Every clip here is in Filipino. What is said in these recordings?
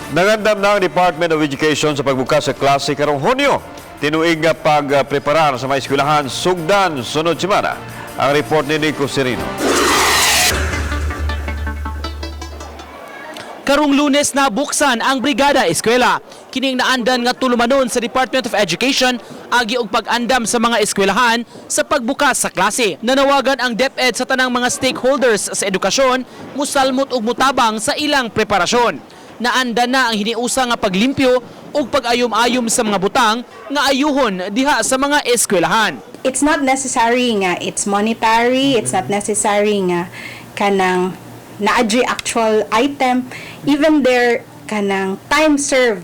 Nangandam na ang Department of Education sa pagbukas sa klase karong Hunyo. Tinuig nga pagpreparar sa mga eskwelahan sugdan sunod semana. Ang report ni Nico Serino. Karong Lunes na buksan ang Brigada Eskwela. Kining naandan nga tulumanon sa Department of Education agi og pag-andam sa mga eskwelahan sa pagbukas sa klase. Nanawagan ang DepEd sa tanang mga stakeholders sa edukasyon musalmot og mutabang sa ilang preparasyon. Naandan na ang hiniusa nga paglimpyo ug pag-ayom-ayom sa mga butang nga ayuhon diha sa mga eskwelahan. It's not necessary nga it's monetary, it's not necessary nga kanang na-adri actual item, even their kanang time served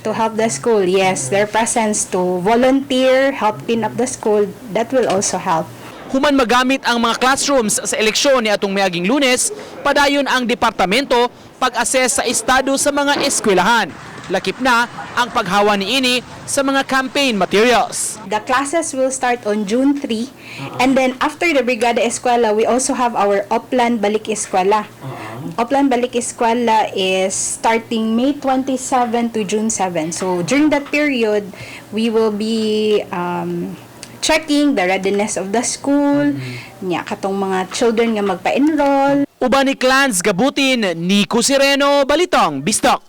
to help the school. Yes, their presence to volunteer, help clean up the school, that will also help. Human magamit ang mga classrooms sa eleksyon ni atong miaging Lunes, padayon ang departamento pag-assess sa estado sa mga eskwelahan. Lakip na ang paghawa ni ini sa mga campaign materials. The classes will start on June 3, and then after the Brigada Eskwela, we also have our Oplan Balik Eskwela. Oplan Balik Eskwela is starting May 27 to June 7. So during that period, we will be checking the readiness of the school, nya katong mga children nga magpa-enroll. Uban ni Clans Gabutin, Nico Sereno, Balitong, Bistok.